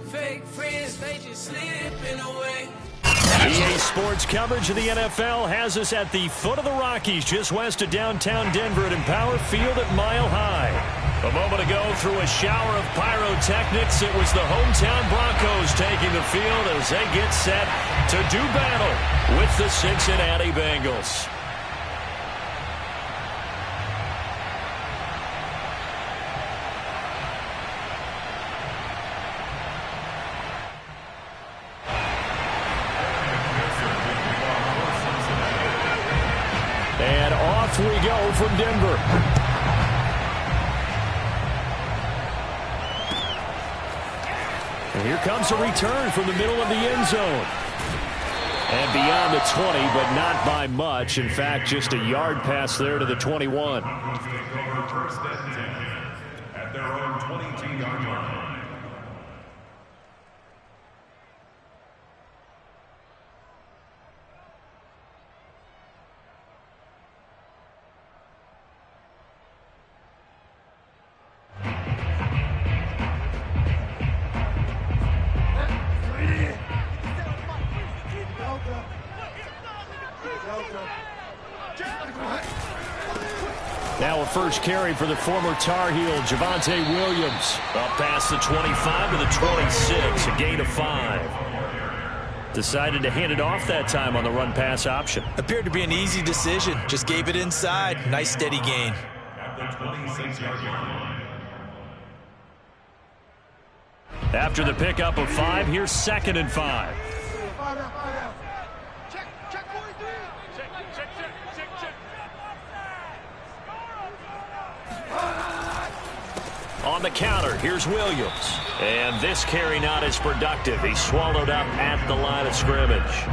Fake friends, they just slipping away. EA Sports coverage of the NFL has us at the foot of the Rockies, just west of downtown Denver at Empower Field at Mile High. A moment ago, through a shower of pyrotechnics, it was the hometown Broncos taking the field as they get set to do battle with the Cincinnati Bengals. And off we go from Denver. And here comes a return from the middle of the end zone. And beyond the 20, but not by much. In fact, just a yard pass there to the 21. At their own 22-yard line. Now a first carry for the former Tar Heel, Javonte Williams. Up past the 25 to the 26, a gain of 5. Decided to hand it off that time on the run-pass option. Appeared to be an easy decision. Just gave it inside. Nice steady gain. At the 26-yard line. After the pickup of 5, here's 2nd and 5. On the counter, here's Williams. And this carry not as productive. He's swallowed up at the line of scrimmage.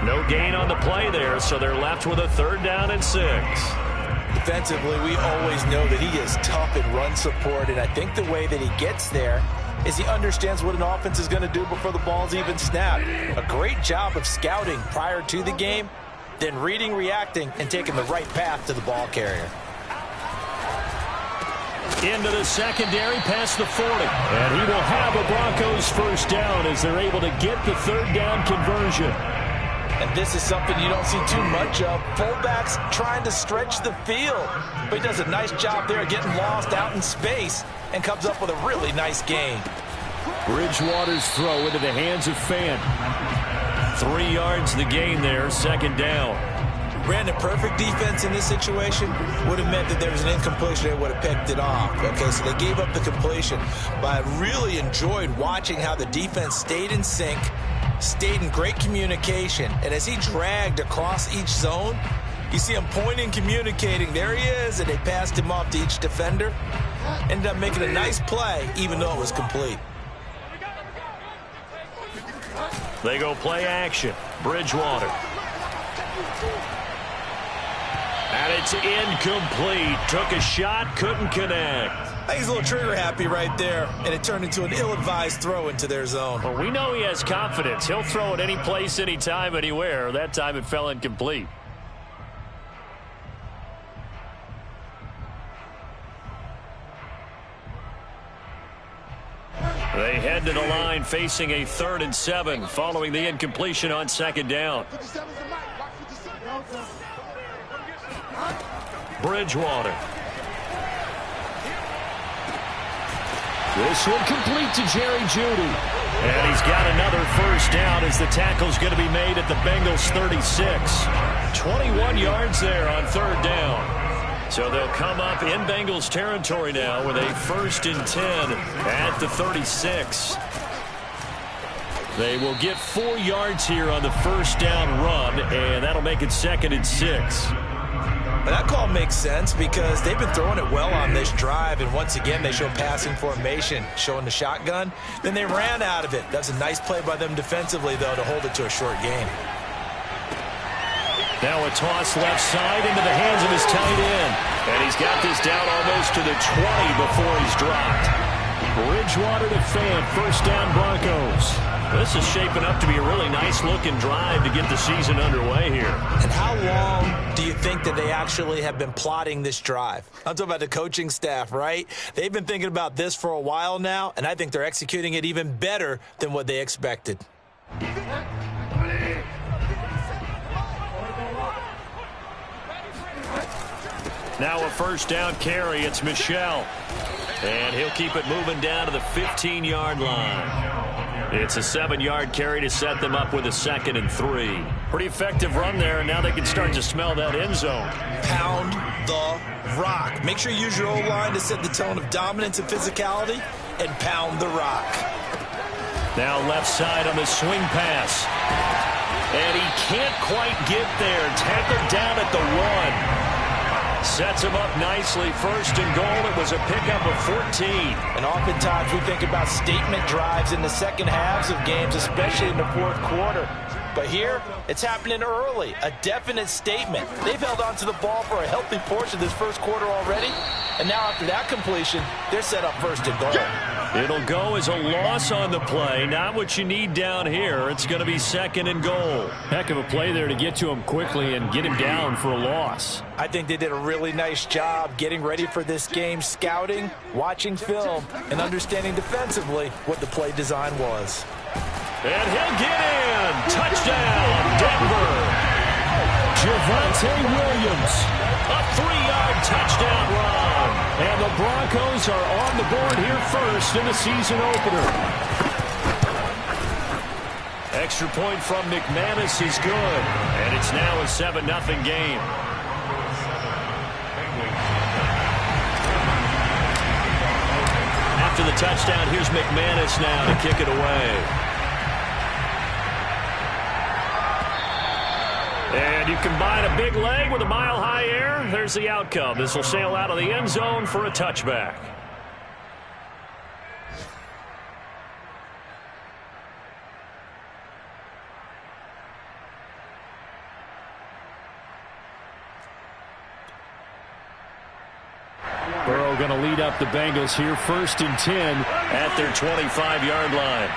No gain on the play there, so they're left with a 3rd down and 6. Defensively, we always know that he is tough in run support, and I think the way that he gets there is he understands what an offense is going to do before the ball's even snapped. A great job of scouting prior to the game, then reading, reacting, and taking the right path to the ball carrier. Into the secondary, past the 40. And he will have a Broncos 1st down as they're able to get the 3rd down conversion. And this is something you don't see too much of. Fullbacks trying to stretch the field. But he does a nice job there getting lost out in space and comes up with a really nice gain. Bridgewater's throw into the hands of Fant. 3 yards the gain there, 2nd down. Brandon, perfect defense in this situation would have meant that there was an incompletion. They would have picked it off. Okay, so they gave up the completion. But I really enjoyed watching how the defense stayed in sync, stayed in great communication. And as he dragged across each zone, you see him pointing, communicating. There he is, and they passed him off to each defender. Ended up making a nice play, even though it was complete. They go play action. Bridgewater. And it's incomplete. Took a shot, couldn't connect. I think he's a little trigger happy right there, and it turned into an ill-advised throw into their zone. Well, we know he has confidence. He'll throw it any place, anytime, anywhere. That time it fell incomplete. They head to the line facing a 3rd and 7 following the incompletion on 2nd down. Bridgewater. This one complete to Jerry Jeudy. And he's got another 1st down as the tackle's going to be made at the Bengals 36. 21 yards there on 3rd down. So they'll come up in Bengals territory now with a 1st and 10 at the 36. They will get 4 yards here on the 1st down run, and that'll make it 2nd and 6. That call makes sense because they've been throwing it well on this drive, and once again they show passing formation, showing the shotgun. Then they ran out of it. That's a nice play by them defensively, though, to hold it to a short gain. Now a toss left side into the hands of his tight end. And he's got this down almost to the 20 before he's dropped. Bridgewater to Fant, 1st down Broncos. This is shaping up to be a really nice-looking drive to get the season underway here. And how long do you think that they actually have been plotting this drive? I'm talking about the coaching staff, right? They've been thinking about this for a while now, and I think they're executing it even better than what they expected. Now a first down carry. It's Michel. And he'll keep it moving down to the 15-yard line. It's a 7-yard carry to set them up with a 2nd and 3. Pretty effective run there, and now they can start to smell that end zone. Pound the rock. Make sure you use your O-line to set the tone of dominance and physicality, and pound the rock. Now left side on the swing pass. And he can't quite get there. Tackled down at the 1. Sets him up nicely. 1st and goal. It was a pickup of 14. And oftentimes we think about statement drives in the second halves of games, especially in the 4th quarter. But here, it's happening early. A definite statement. They've held on to the ball for a healthy portion of this 1st quarter already. And now after that completion, they're set up 1st and goal. It'll go as a loss on the play. Not what you need down here. It's going to be 2nd and goal. Heck of a play there to get to him quickly and get him down for a loss. I think they did a really nice job getting ready for this game, scouting, watching film, and understanding defensively what the play design was. And he'll get in. Touchdown, Denver. Javonte Williams. A 3-yard touchdown run. And the Broncos are on the board here first in the season opener. Extra point from McManus is good. And it's now a 7-0 game. After the touchdown, here's McManus now to kick it away. And you combine a big leg with a mile-high air, there's the outcome. This will sail out of the end zone for a touchback. Burrow going to lead up the Bengals here, 1st and 10 at their 25-yard line.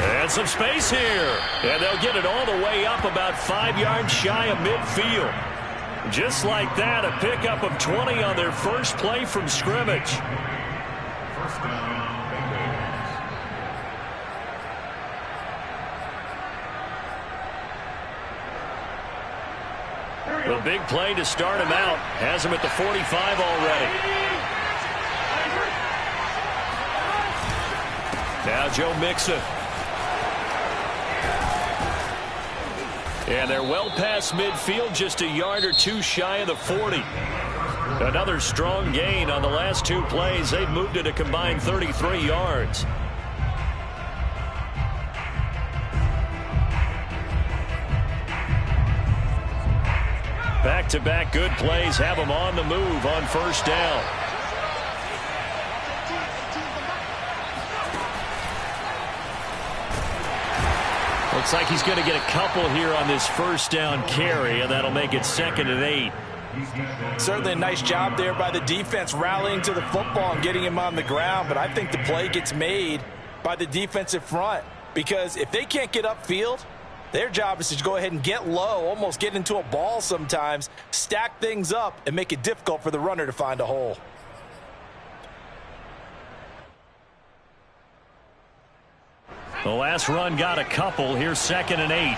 And some space here. And they'll get it all the way up about 5 yards shy of midfield. Just like that, a pickup of 20 on their first play from scrimmage. First down, Bengals. The big play to start him out. Has him at the 45 already. Now Joe Mixon. And they're well past midfield, just a yard or two shy of the 40. Another strong gain on the last 2 plays. They've moved it a combined 33 yards. Back-to-back good plays have them on the move on 1st down. Looks like he's going to get a couple here on this 1st down carry, and that'll make it 2nd and 8. Certainly a nice job there by the defense rallying to the football and getting him on the ground, but I think the play gets made by the defensive front because if they can't get upfield, their job is to go ahead and get low, almost get into a ball sometimes, stack things up, and make it difficult for the runner to find a hole. The last run got a couple. Here's 2nd and 8.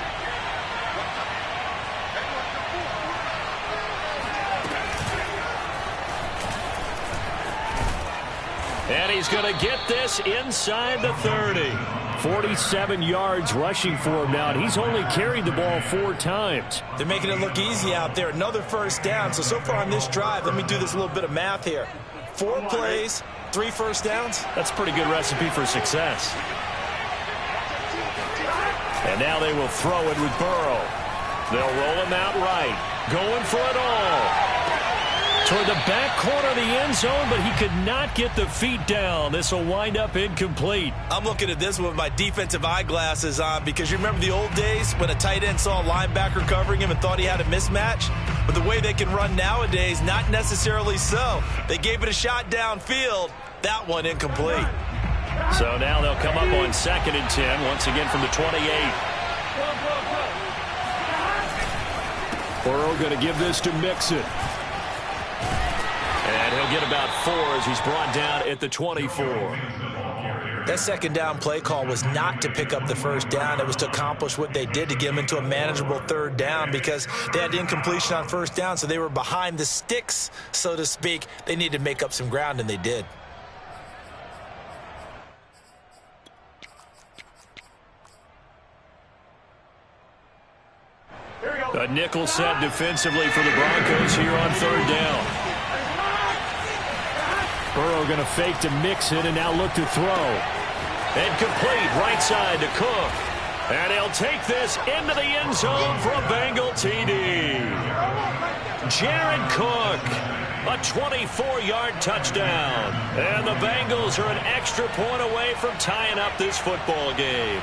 And he's going to get this inside the 30. 47 yards rushing for him now, and he's only carried the ball 4 times. They're making it look easy out there. Another 1st down. So far on this drive, let me do this little bit of math here. 4 plays, 3 1st downs. That's a pretty good recipe for success. And now they will throw it with Burrow. They'll roll him out right. Going for it all. toward the back corner of the end zone, but he could not get the feet down. This will wind up incomplete. I'm looking at this with my defensive eyeglasses on because you remember the old days when a tight end saw a linebacker covering him and thought he had a mismatch? But the way they can run nowadays, not necessarily so. They gave it a shot downfield. That one incomplete. So now they'll come up on 2nd and 10, once again from the 28. Burrow going to give this to Mixon. And he'll get about 4 as he's brought down at the 24. That second down play call was not to pick up the first down. It was to accomplish what they did to get them into a manageable 3rd down because they had incompletion on 1st down, so they were behind the sticks, so to speak. They needed to make up some ground, and they did. A nickel set defensively for the Broncos here on 3rd down. Burrow going to fake to Mixon and now look to throw. And complete right side to Cook. And he'll take this into the end zone for a Bengal TD. Jared Cook, a 24-yard touchdown. And the Bengals are an extra point away from tying up this football game.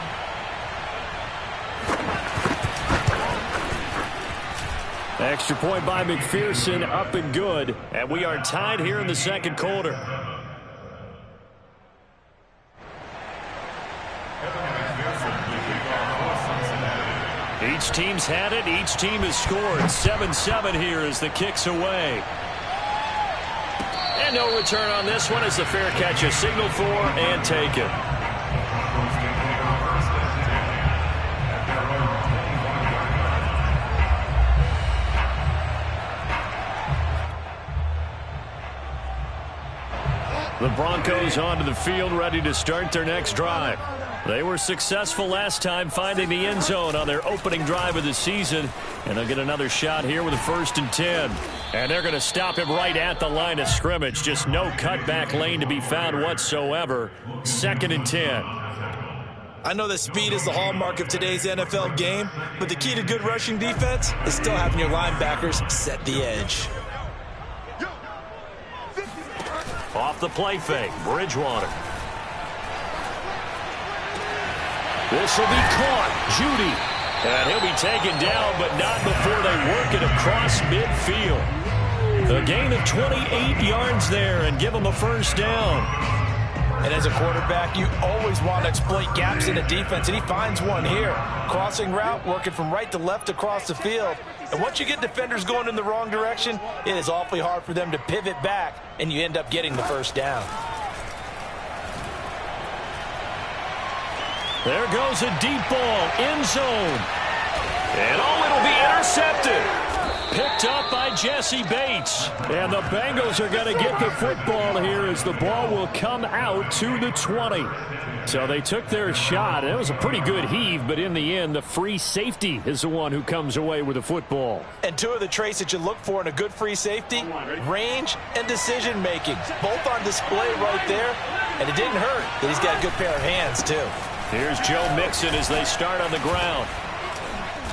Extra point by McPherson, up and good. And we are tied here in the 2nd quarter. Each team's had it. Each team has scored. 7-7 here as the kick's away. And no return on this one as the fair catch is signaled for and taken. The Broncos onto the field, ready to start their next drive. They were successful last time finding the end zone on their opening drive of the season, and they'll get another shot here with a 1st and 10. And they're going to stop him right at the line of scrimmage. Just no cutback lane to be found whatsoever. 2nd and 10. I know that speed is the hallmark of today's NFL game, but the key to good rushing defense is still having your linebackers set the edge. Off the play fake, Bridgewater. This will be caught, Judy. And he'll be taken down, but not before they work it across midfield. A gain of 28 yards there and give him a 1st down. And as a quarterback, you always want to exploit gaps in the defense, and he finds one here. Crossing route, working from right to left across the field. And once you get defenders going in the wrong direction, it is awfully hard for them to pivot back, and you end up getting the 1st down. There goes a deep ball, end zone. And it'll be intercepted. Picked up by Jesse Bates. And the Bengals are going to get the football here as the ball will come out to the 20. So they took their shot. It was a pretty good heave, but in the end, the free safety is the one who comes away with the football. And 2 of the traits that you look for in a good free safety, range and decision-making. Both on display right there, and it didn't hurt that he's got a good pair of hands, too. Here's Joe Mixon as they start on the ground.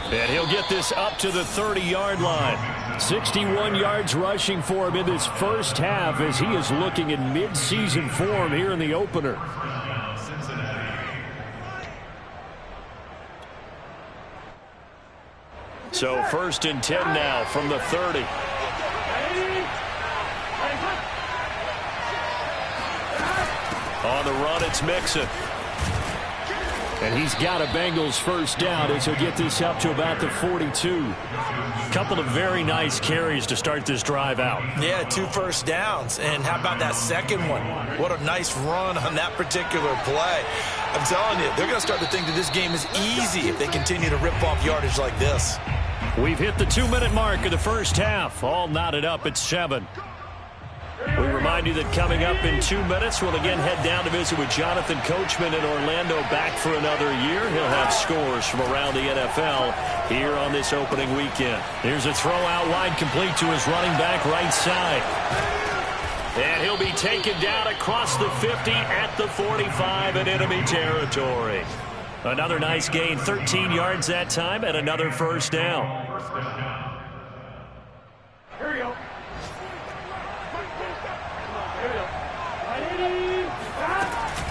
And he'll get this up to the 30-yard line. 61 yards rushing for him in this first half as he is looking in mid-season form here in the opener. So 1st and 10 now from the 30. On the run, it's Mixon. And he's got a Bengals 1st down as he'll get this up to about the 42. Couple of very nice carries to start this drive out. Yeah, 2 1st downs. And how about that second one? What a nice run on that particular play. I'm telling you, they're going to start to think that this game is easy if they continue to rip off yardage like this. We've hit the 2-minute mark of the first half. All knotted up at 7. We remind you that coming up in 2 minutes, we'll again head down to visit with Jonathan Coachman in Orlando, back for another year. He'll have scores from around the NFL here on this opening weekend. Here's a throw out wide, complete to his running back right side. And he'll be taken down across the 50 at the 45 in enemy territory. Another nice gain, 13 yards that time, and another 1st down. Here we go.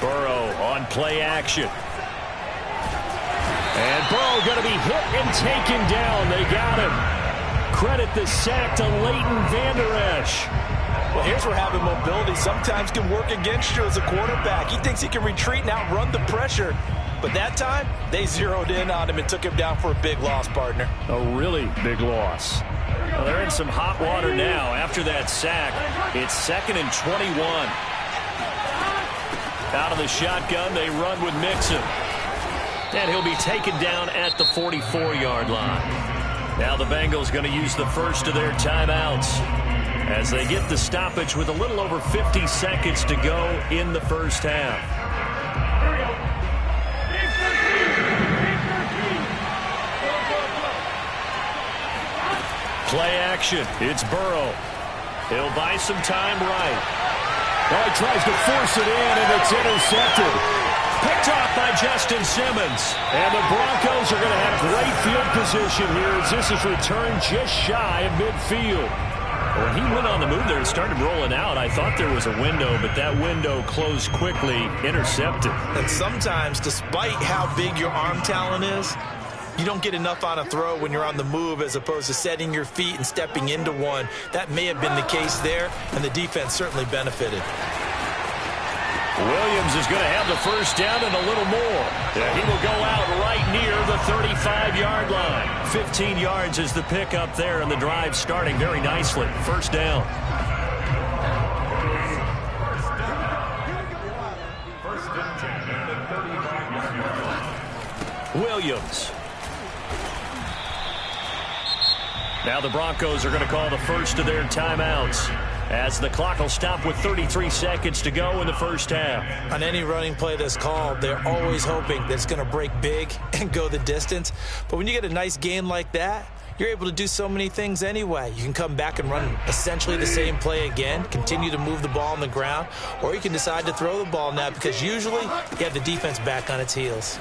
Burrow on play action. And Burrow going to be hit and taken down. They got him. Credit the sack to Leighton Vander Esch. Well, here's where having mobility sometimes can work against you as a quarterback. He thinks he can retreat and outrun the pressure. But that time, they zeroed in on him and took him down for a big loss, partner. A really big loss. Well, they're in some hot water now. After that sack, it's 2nd and 21. Out of the shotgun, they run with Mixon. And he'll be taken down at the 44-yard line. Now the Bengals going to use the first of their timeouts as they get the stoppage with a little over 50 seconds to go in the first half. Play action. It's Burrow. He'll buy some time right. Oh, he tries to force it in, and it's intercepted. Picked off by Justin Simmons. And the Broncos are going to have great field position here as this is returned just shy of midfield. When he went on the move there and started rolling out, I thought there was a window, but that window closed quickly, intercepted. And sometimes, despite how big your arm talent is, you don't get enough on a throw when you're on the move as opposed to setting your feet and stepping into one. That may have been the case there, and the defense certainly benefited. Williams is going to have the first down and a little more. He will go out right near the 35-yard line. 15 yards is the pickup there, and the drive starting very nicely. First down. Williams. Now the Broncos are going to call the first of their timeouts as the clock will stop with 33 seconds to go in the first half. On any running play that's called, they're always hoping that it's going to break big and go the distance. But when you get a nice gain like that, you're able to do so many things anyway. You can come back and run essentially the same play again, continue to move the ball on the ground, or you can decide to throw the ball now because usually you have the defense back on its heels.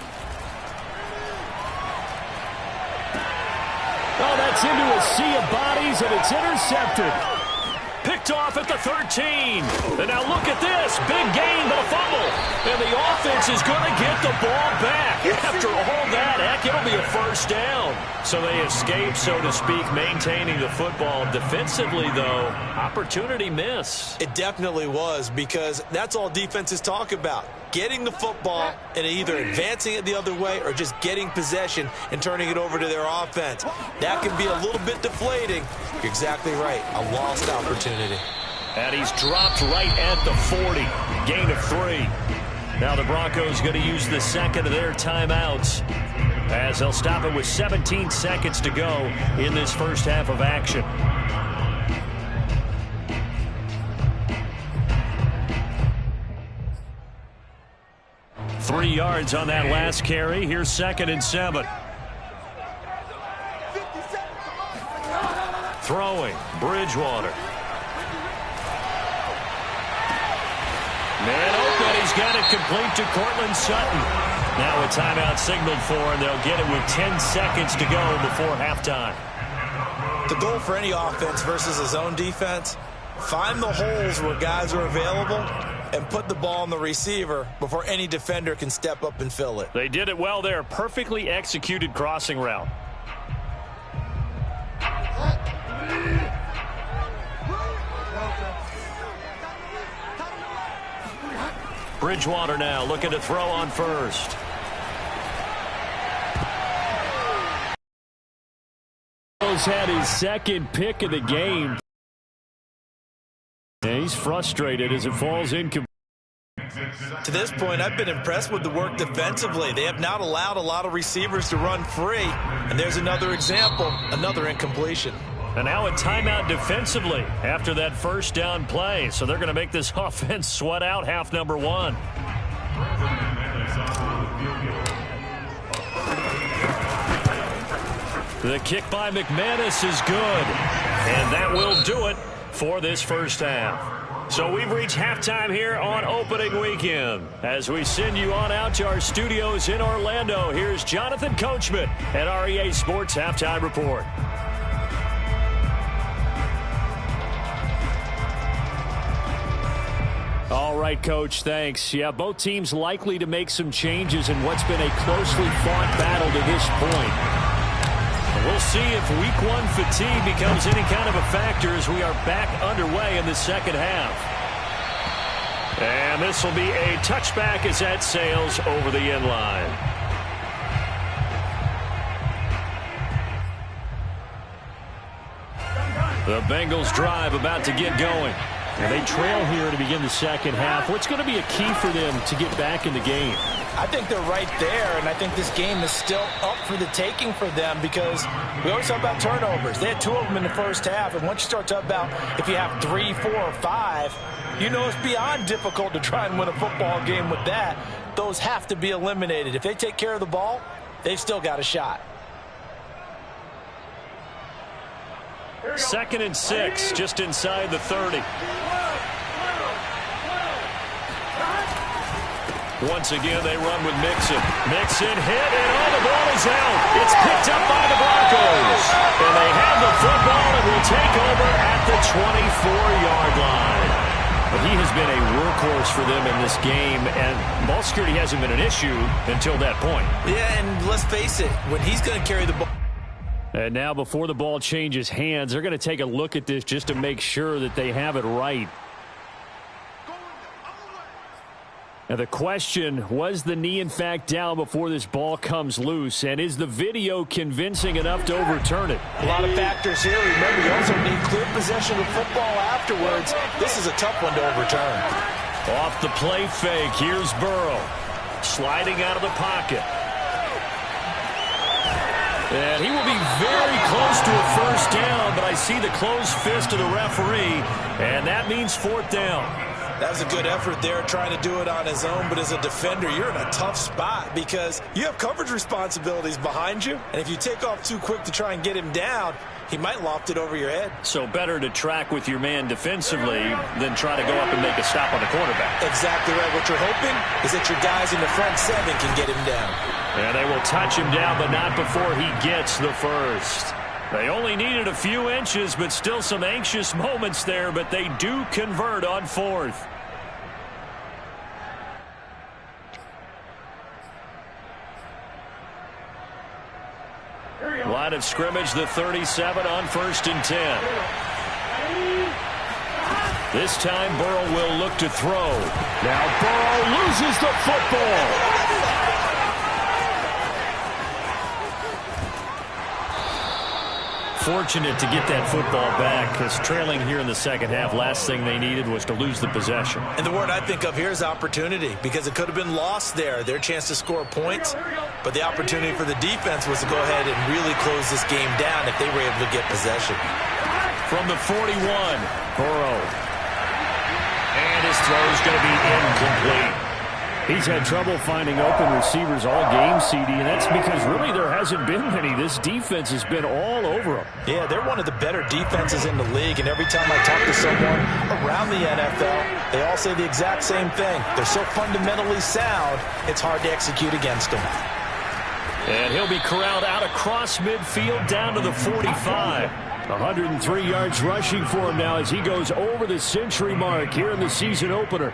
Oh, that's into a sea of bodies, and it's intercepted. Picked off at the 13. And now look at this. Big gain, but a fumble. And the offense is going to get the ball back. After all that, heck, it'll be a first down. So they escape, so to speak, maintaining the football. Defensively, though, opportunity miss. It definitely was, because that's all defenses talk about. Getting the football and either advancing it the other way or just getting possession and turning it over to their offense. That can be a little bit deflating. You're exactly right. A lost opportunity. And he's dropped right at the 40. Gain of 3. Now the Broncos going to use the second of their timeouts as they'll stop it with 17 seconds to go in this first half of action. Three yards on that last carry. Here's 2nd and 7. Throwing, Bridgewater. Man open, he's got it complete to Cortland Sutton. Now a timeout signaled for, and they'll get it with 10 seconds to go before halftime. The goal for any offense versus his own defense, find the holes where guys are available and put the ball on the receiver before any defender can step up and fill it. They did it well there. Perfectly executed crossing route. Bridgewater now looking to throw on first. Had his second pick of the game. And he's frustrated as it falls incomplete. To this point, I've been impressed with the work defensively. They have not allowed a lot of receivers to run free. And there's another example, another incompletion. And now a timeout defensively after that first down play. So they're going to make this offense sweat out half number 1. The kick by McManus is good. And that will do it for this first half. So we've reached halftime here on opening weekend. As we send you on out to our studios in Orlando, here's Jonathan Coachman at REA Sports Halftime Report. All right, Coach. Thanks. Yeah, both teams likely to make some changes in what's been a closely fought battle to this point. We'll see if Week 1 fatigue becomes any kind of a factor as we are back underway in the second half. And this will be a touchback as that sails over the end line. The Bengals drive about to get going. And they trail here to begin the second half. What's going to be a key for them to get back in the game? I think they're right there, and I think this game is still up for the taking for them because we always talk about turnovers. They had 2 of them in the first half, and once you start talking about if you have 3, 4, or 5, you know it's beyond difficult to try and win a football game with that. Those have to be eliminated. If they take care of the ball, they've still got a shot. 2nd and 6, just inside the 30. Once again, they run with Mixon. Mixon hit, and the ball is out. It's picked up by the Broncos. And they have the football and will take over at the 24-yard line. But he has been a workhorse for them in this game, and ball security hasn't been an issue until that point. Yeah, and let's face it, when he's going to carry the ball. And now before the ball changes hands, they're going to take a look at this just to make sure that they have it right. Now the question, was the knee in fact down before this ball comes loose? And is the video convincing enough to overturn it? A lot of factors here. Remember, you also need clear possession of football afterwards. This is a tough one to overturn. Off the play fake, here's Burrow. Sliding out of the pocket. And he will be very close to a first down, but I see the closed fist of the referee, and that means 4th down. That was a good effort there trying to do it on his own, but as a defender, you're in a tough spot because you have coverage responsibilities behind you, and if you take off too quick to try and get him down, he might loft it over your head. So better to track with your man defensively than try to go up and make a stop on the quarterback. Exactly right. What you're hoping is that your guys in the front 7 can get him down. And they will touch him down, but not before he gets the first. They only needed a few inches, but still some anxious moments there, but they do convert on 4th. Line of scrimmage, the 37 on 1st and 10. This time Burrow will look to throw. Now Burrow loses the football. Fortunate to get that football back, because trailing here in the second half, last thing they needed was to lose the possession. And the word I think of here is opportunity, because it could have been lost there, their chance to score points. But the opportunity for the defense was to go ahead and really close this game down if they were able to get possession. From the 41, Burrow. And his throw is going to be incomplete. He's had trouble finding open receivers all game, CD, and that's because really there hasn't been many. This defense has been all over them. Yeah, they're one of the better defenses in the league, and every time I talk to someone around the NFL, they all say the exact same thing. They're so fundamentally sound, it's hard to execute against them. And he'll be corralled out across midfield down to the 45. 103 yards rushing for him now as he goes over the century mark here in the season opener.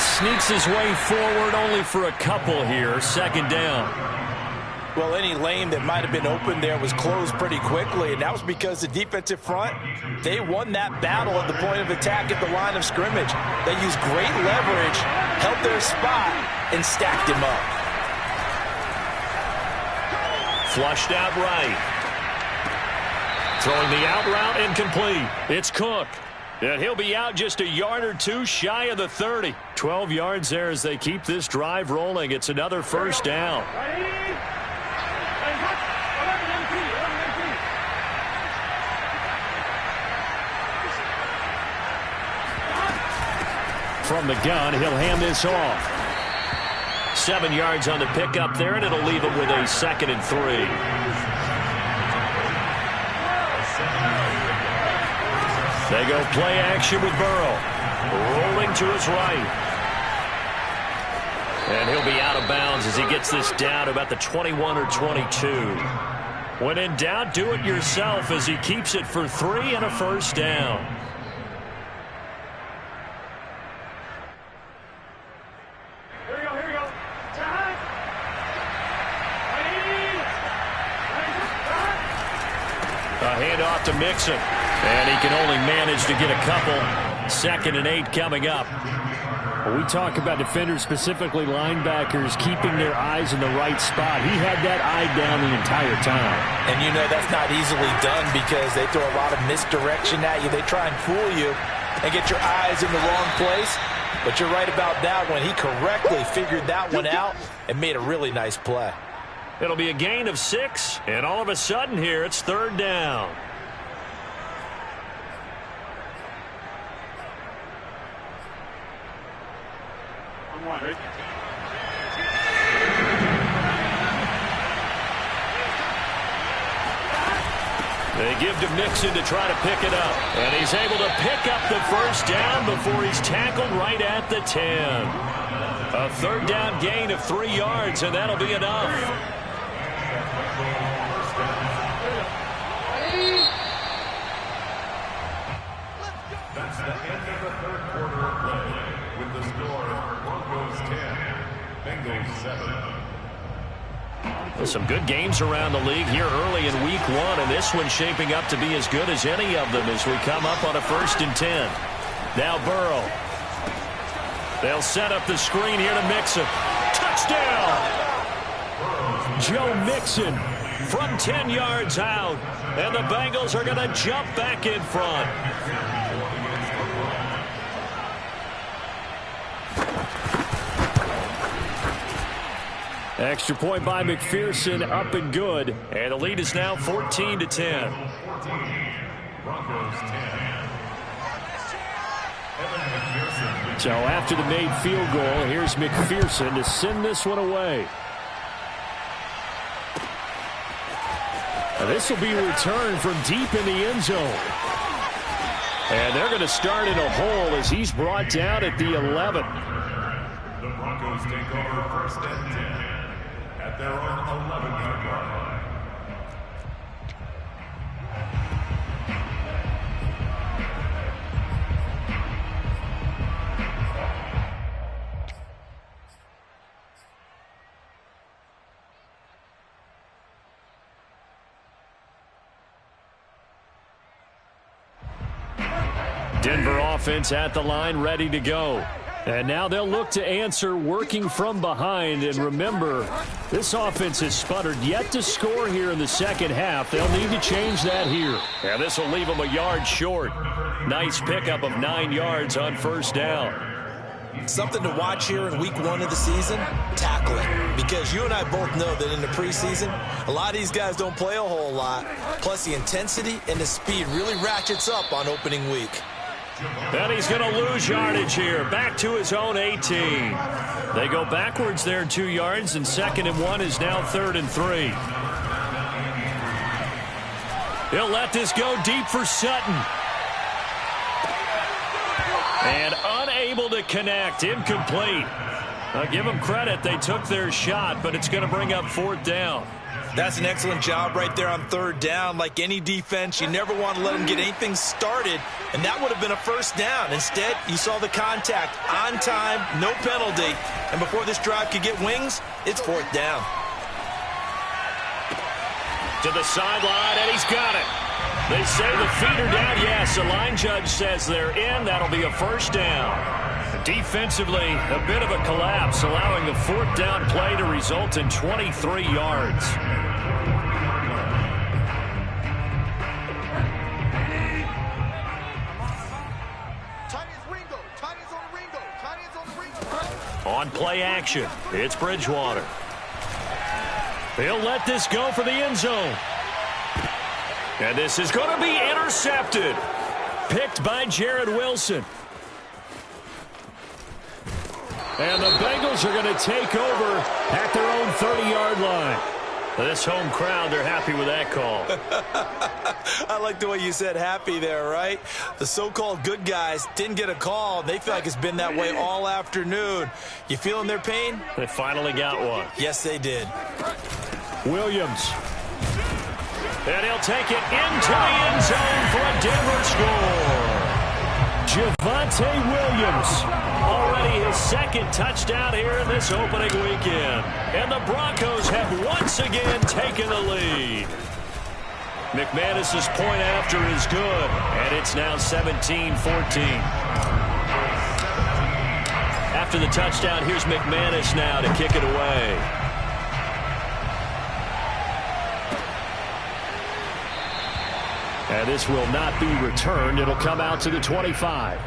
Sneaks his way forward only for a couple here. 2nd down. Well, any lane that might have been open there was closed pretty quickly, and that was because the defensive front, they won that battle at the point of attack at the line of scrimmage. They used great leverage, held their spot, and stacked him up. Flushed out right. Throwing the out route incomplete. It's Cook. And he'll be out just a yard or two shy of the 30. 12 yards there as they keep this drive rolling. It's another first down. From the gun, he'll hand this off. 7 yards on the pickup there, and it'll leave him with a 2nd and 3. They go play action with Burrow. Rolling to his right. And he'll be out of bounds as he gets this down about the 21 or 22. When in doubt, do it yourself as he keeps it for 3 and a first down. A handoff to Mixon. And he can only manage to get a couple. 2nd and 8 coming up. When we talk about defenders, specifically linebackers, keeping their eyes in the right spot. He had that eye down the entire time. And you know that's not easily done because they throw a lot of misdirection at you. They try and fool you and get your eyes in the wrong place. But you're right about that one. He correctly figured that one out and made a really nice play. It'll be a gain of 6, and all of a sudden here it's 3rd down. They give to Mixon to try to pick it up. And he's able to pick up the first down before he's tackled right at the 10. A 3rd down gain of 3 yards, and that'll be enough. That's the end of the 3rd quarter of play. With the score, Broncos 10, Bengals 7. Some good games around the league here early in week 1, and this one's shaping up to be as good as any of them as we come up on a 1st and 10. Now Burrow. They'll set up the screen here to Mixon. Touchdown! Joe Mixon from 10 yards out, and the Bengals are going to jump back in front. Extra point by McPherson, up and good. And the lead is now 14-10. 14, Broncos 10. So after the made field goal, here's McPherson to send this one away. Now this will be returned from deep in the end zone. And they're going to start in a hole as he's brought down at the 11. The Broncos take over 1st and 10 at their own 11-yard line. Denver offense at the line, ready to go. And now they'll look to answer working from behind. And remember, this offense has sputtered yet to score here in the 2nd half. They'll need to change that here. And this will leave them a yard short. Nice pickup of 9 yards on 1st down. Something to watch here in week 1 of the season, tackling. Because you and I both know that in the preseason, a lot of these guys don't play a whole lot. Plus the intensity and the speed really ratchets up on opening week. And he's going to lose yardage here. Back to his own 18. They go backwards there 2 yards, and 2nd and 1 is now 3rd and 3. He'll let this go deep for Sutton. And unable to connect. Incomplete. I'll give them credit. They took their shot, but it's going to bring up 4th down. That's an excellent job right there on 3rd down. Like any defense, you never want to let them get anything started, and that would have been a 1st down. Instead, you saw the contact on time, no penalty, and before this drive could get wings, it's 4th down. To the sideline, and he's got it. They say the feet are down. Yes, the line judge says they're in. That'll be a 1st down. Defensively, a bit of a collapse, allowing the 4th down play to result in 23 yards. On play action, it's Bridgewater. He'll let this go for the end zone. And this is going to be intercepted. Picked by Jared Wilson. And the Bengals are going to take over at their own 30-yard line. This home crowd, they're happy with that call. I like the way you said happy there, right? The so-called good guys didn't get a call. They feel like it's been that way all afternoon. You feeling their pain? They finally got one. Yes, they did. Williams. And he'll take it into the end zone for a Denver score. Javonte Williams, already his second touchdown here in this opening weekend. And the Broncos have once again taken the lead. McManus's point after is good, and it's now 17-14. After the touchdown, here's McManus now to kick it away. And this will not be returned. It'll come out to the 25.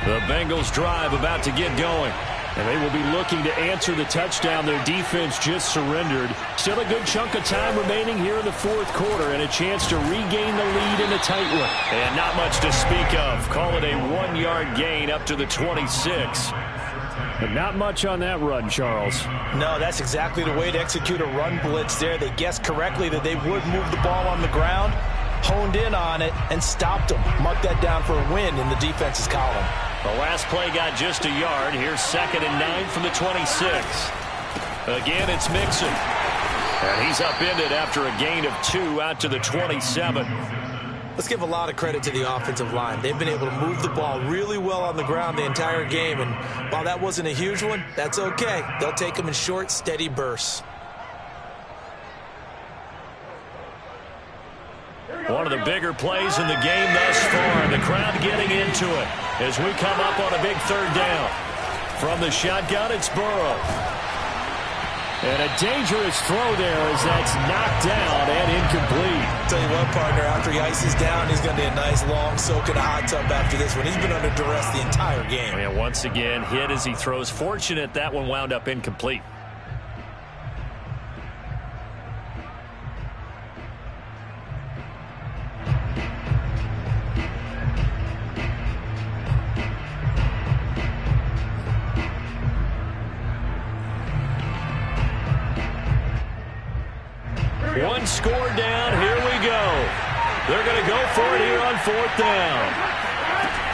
The Bengals drive about to get going. And they will be looking to answer the touchdown their defense just surrendered. Still a good chunk of time remaining here in the fourth quarter and a chance to regain the lead in a tight one. And not much to speak of. Call it a 1-yard gain up to the 26. But not much on that run, Charles. No, that's exactly the way to execute a run blitz there. They guessed correctly that they would move the ball on the ground, honed in on it, and stopped them. Mark that down for a win in the defense's column. The last play got just a yard. Here's 2nd and 9 from the 26. Again, it's Mixon. And he's upended after a gain of 2 out to the 27. Let's give a lot of credit to the offensive line. They've been able to move the ball really well on the ground the entire game. And while that wasn't a huge one, that's okay. They'll take them in short, steady bursts. One of the bigger plays in the game thus far. The crowd getting into it as we come up on a big 3rd down. From the shotgun, it's Burrow. And a dangerous throw there as that's knocked down and incomplete. Tell you what, partner, after he ices down, he's going to be a nice long soak in a hot tub after this one. He's been under duress the entire game. And once again, hit as he throws. Fortunate that one wound up incomplete. One score down. Here we go. They're going to go for it here on 4th down.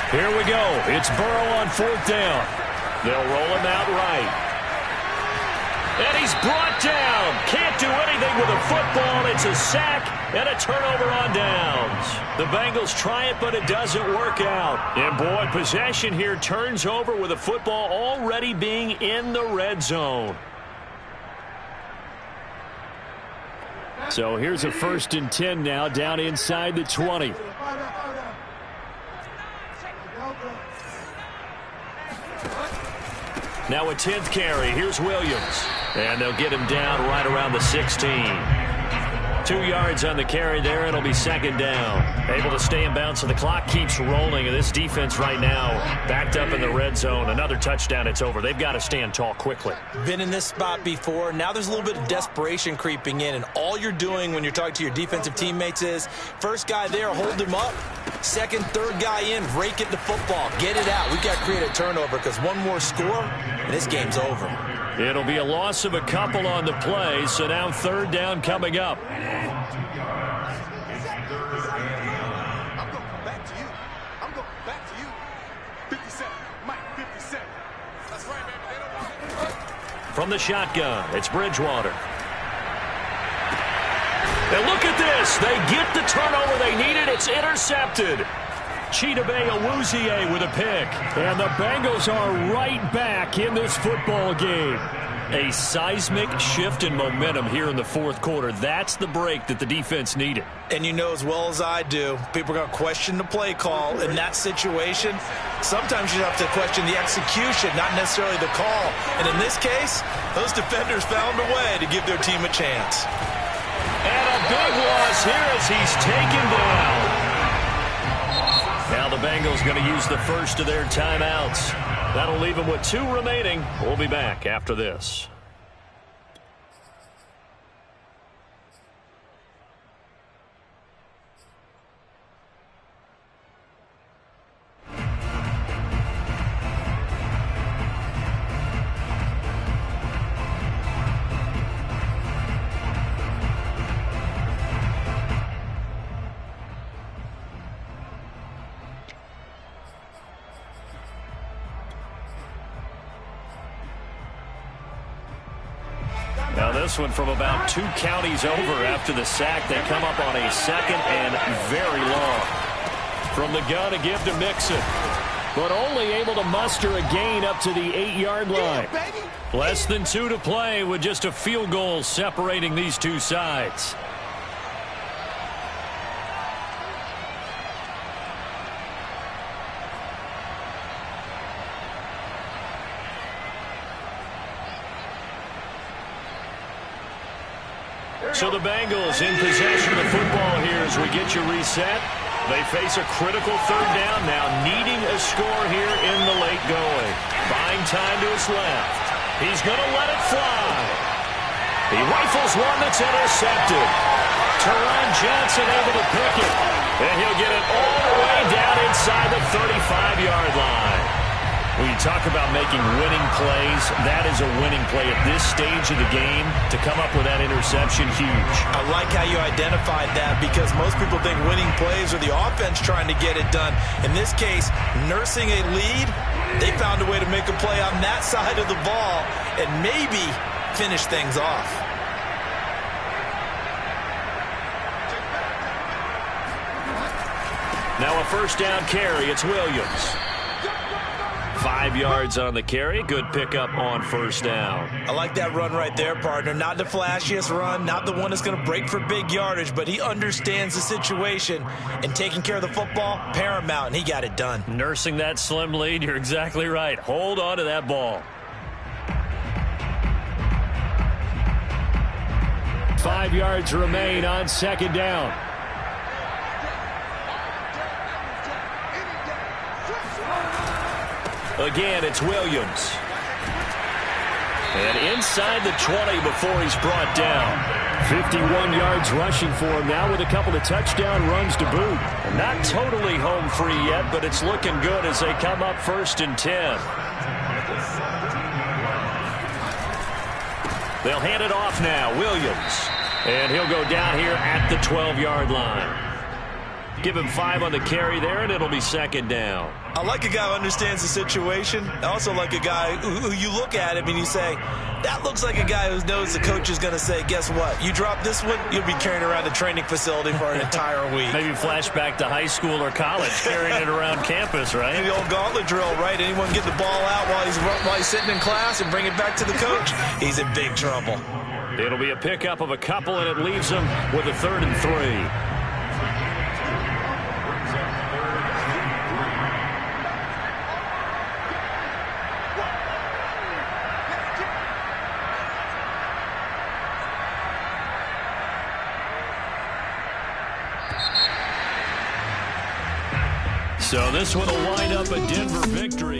Here we go. It's Burrow on 4th down. They'll roll him out right. And he's brought down. Can't do anything with a football. It's a sack and a turnover on downs. The Bengals try it, but it doesn't work out. And boy, possession here turns over with a football already being in the red zone. So here's a 1st and 10 now down inside the 20. Now a 10th carry. Here's Williams. And they'll get him down right around the 16. 2 yards on the carry there. It'll be 2nd down. Able to stay in bounds, so the clock keeps rolling. And this defense right now backed up in the red zone. Another touchdown, it's over. They've got to stand tall quickly. Been in this spot before. Now there's a little bit of desperation creeping in. And all you're doing when you're talking to your defensive teammates is, first guy there, hold him up. Second, third guy in, rake it the football. Get it out. We've got to create a turnover because one more score, and this game's over. It'll be a loss of a couple on the play, so now 3rd down coming up. From the shotgun, it's Bridgewater. And look at this. They get the turnover they needed. It's intercepted. Chidobe Awuzie with a pick. And the Bengals are right back in this football game. A seismic shift in momentum here in the 4th quarter. That's the break that the defense needed. And you know as well as I do, people are going to question the play call in that situation. Sometimes you have to question the execution, not necessarily the call. And in this case, those defenders found a way to give their team a chance. And a big loss here as he's taken down. Now the Bengals going to use the first of their timeouts. That'll leave them with 2 remaining. We'll be back after this. Now this one from about 2 counties over after the sack. They come up on a second and very long. From the gun, a give to Mixon. But only able to muster a gain up to the 8-yard line. Less than 2 to play with just a field goal separating these two sides. So the Bengals in possession of the football here as we get you reset. They face a critical third down now, needing a score here in the late going. Buying time to his left. He's going to let it fly. He rifles one that's intercepted. Teron Johnson able to pick it. And he'll get it all the way down inside the 35-yard line. When you talk about making winning plays, that is a winning play at this stage of the game. To come up with that interception, huge. I like how you identified that because most people think winning plays are the offense trying to get it done. In this case, nursing a lead, they found a way to make a play on that side of the ball and maybe finish things off. Now a first down carry. It's Williams. 5 yards on the carry. Good pickup on first down. I like that run right there, partner. Not the flashiest run, not the one that's going to break for big yardage, but he understands the situation, and taking care of the football, paramount, and he got it done. Nursing that slim lead, you're exactly right. Hold on to that ball. 5 yards remain on second down. Again, it's Williams. And inside the 20 before he's brought down. 51 yards rushing for him now with a couple of touchdown runs to boot. Not totally home free yet, but it's looking good as they come up 1st and 10. They'll hand it off now. Williams. And he'll go down here at the 12-yard line. Give him 5 on the carry there, and it'll be second down. I like a guy who understands the situation. I also like a guy who you look at him and you say, that looks like a guy who knows the coach is going to say, guess what? You drop this one, you'll be carrying around the training facility for an entire week. Maybe flashback to high school or college, carrying it around campus, right? The old gauntlet drill, right? Anyone get the ball out while he's sitting in class and bring it back to the coach? He's in big trouble. It'll be a pickup of a couple, and it leaves him with a 3rd and 3. So this one will wind up a Denver victory.